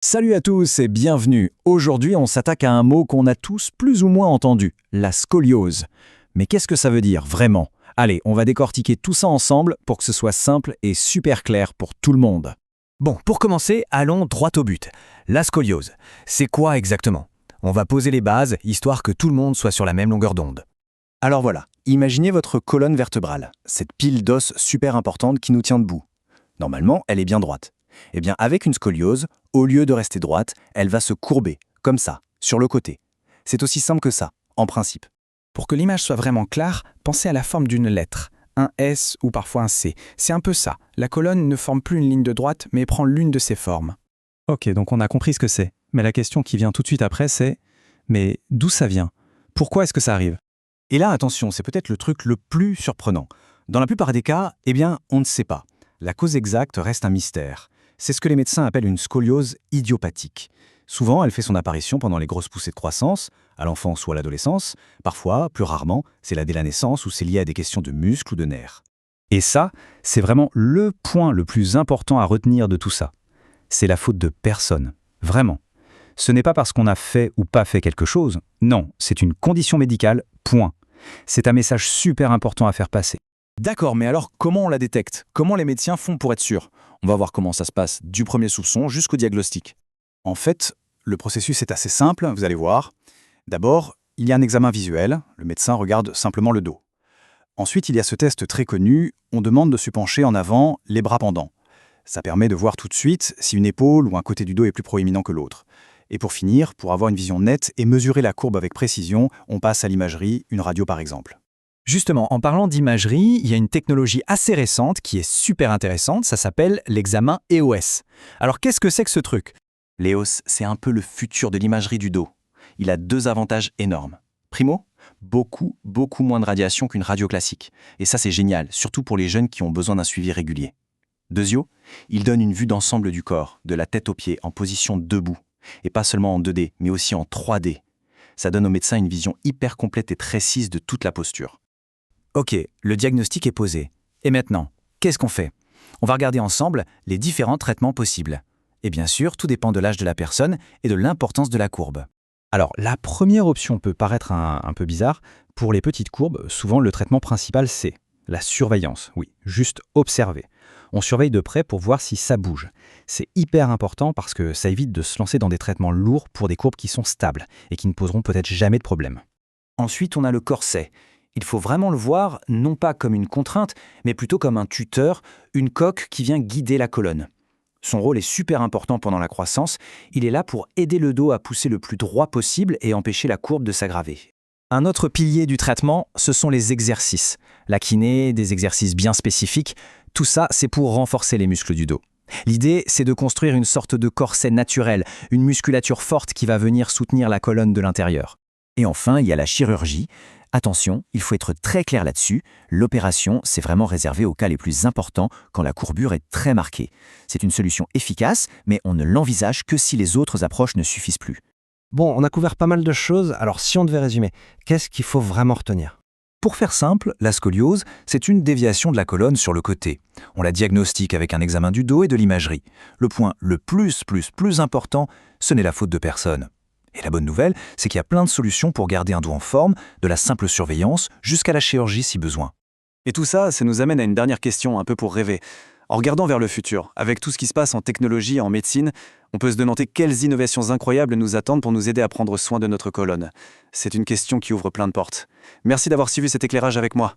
Salut à tous et bienvenue. Aujourd'hui, on s'attaque à un mot qu'on a tous plus ou moins entendu, la scoliose. Mais qu'est-ce que ça veut dire vraiment? Allez, on va décortiquer tout ça ensemble pour que ce soit simple et super clair pour tout le monde. Bon, pour commencer, allons droit au but. La scoliose, c'est quoi exactement? On va poser les bases, histoire que tout le monde soit sur la même longueur d'onde. Alors voilà, imaginez votre colonne vertébrale, cette pile d'os super importante qui nous tient debout. Normalement, elle est bien droite. Eh bien, avec une scoliose, au lieu de rester droite, elle va se courber, comme ça, sur le côté. C'est aussi simple que ça, en principe. Pour que l'image soit vraiment claire, pensez à la forme d'une lettre, un S ou parfois un C. C'est un peu ça. La colonne ne forme plus une ligne de droite, mais prend l'une de ses formes. Ok, donc on a compris ce que c'est. Mais la question qui vient tout de suite après, c'est mais d'où ça vient? Pourquoi est-ce que ça arrive? Et là, attention, c'est peut-être le truc le plus surprenant. Dans la plupart des cas, eh bien, on ne sait pas. La cause exacte reste un mystère. C'est ce que les médecins appellent une scoliose idiopathique. Souvent, elle fait son apparition pendant les grosses poussées de croissance, à l'enfance ou à l'adolescence. Parfois, plus rarement, c'est là dès la naissance ou c'est lié à des questions de muscles ou de nerfs. Et ça, c'est vraiment le point le plus important à retenir de tout ça. C'est la faute de personne. Vraiment. Ce n'est pas parce qu'on a fait ou pas fait quelque chose. Non, c'est une condition médicale, point. C'est un message super important à faire passer. D'accord, mais alors comment on la détecte? Comment les médecins font pour être sûrs? On va voir comment ça se passe du premier soupçon jusqu'au diagnostic. En fait, le processus est assez simple, vous allez voir. D'abord, il y a un examen visuel, le médecin regarde simplement le dos. Ensuite, il y a ce test très connu, on demande de se pencher en avant, les bras pendants. Ça permet de voir tout de suite si une épaule ou un côté du dos est plus proéminent que l'autre. Et pour finir, pour avoir une vision nette et mesurer la courbe avec précision, on passe à l'imagerie, une radio par exemple. Justement, en parlant d'imagerie, il y a une technologie assez récente qui est super intéressante, ça s'appelle l'examen EOS. Alors qu'est-ce que c'est que ce truc? L'EOS, c'est un peu le futur de l'imagerie du dos. Il a deux avantages énormes. Primo, beaucoup moins de radiation qu'une radio classique. Et ça, c'est génial, surtout pour les jeunes qui ont besoin d'un suivi régulier. Deuxio, il donne une vue d'ensemble du corps, de la tête aux pieds, en position debout. Et pas seulement en 2D, mais aussi en 3D. Ça donne aux médecins une vision hyper complète et précise de toute la posture. Ok, le diagnostic est posé. Et maintenant, qu'est-ce qu'on fait? On va regarder ensemble les différents traitements possibles. Et bien sûr, tout dépend de l'âge de la personne et de l'importance de la courbe. Alors, la première option peut paraître un peu bizarre. Pour les petites courbes, souvent le traitement principal, c'est la surveillance. Oui, juste observer. On surveille de près pour voir si ça bouge. C'est hyper important parce que ça évite de se lancer dans des traitements lourds pour des courbes qui sont stables et qui ne poseront peut-être jamais de problème. Ensuite, on a le corset. Il faut vraiment le voir, non pas comme une contrainte, mais plutôt comme un tuteur, une coque qui vient guider la colonne. Son rôle est super important pendant la croissance, il est là pour aider le dos à pousser le plus droit possible et empêcher la courbe de s'aggraver. Un autre pilier du traitement, ce sont les exercices. La kiné, des exercices bien spécifiques, tout ça c'est pour renforcer les muscles du dos. L'idée, c'est de construire une sorte de corset naturel, une musculature forte qui va venir soutenir la colonne de l'intérieur. Et enfin, il y a la chirurgie. Attention, il faut être très clair là-dessus. L'opération, c'est vraiment réservé aux cas les plus importants quand la courbure est très marquée. C'est une solution efficace, mais on ne l'envisage que si les autres approches ne suffisent plus. Bon, on a couvert pas mal de choses, alors si on devait résumer, qu'est-ce qu'il faut vraiment retenir? Pour faire simple, la scoliose, c'est une déviation de la colonne sur le côté. On la diagnostique avec un examen du dos et de l'imagerie. Le point le plus important, ce n'est la faute de personne. Et la bonne nouvelle, c'est qu'il y a plein de solutions pour garder un dos en forme, de la simple surveillance jusqu'à la chirurgie si besoin. Et tout ça, ça nous amène à une dernière question, un peu pour rêver. En regardant vers le futur, avec tout ce qui se passe en technologie et en médecine, on peut se demander quelles innovations incroyables nous attendent pour nous aider à prendre soin de notre colonne. C'est une question qui ouvre plein de portes. Merci d'avoir suivi cet éclairage avec moi.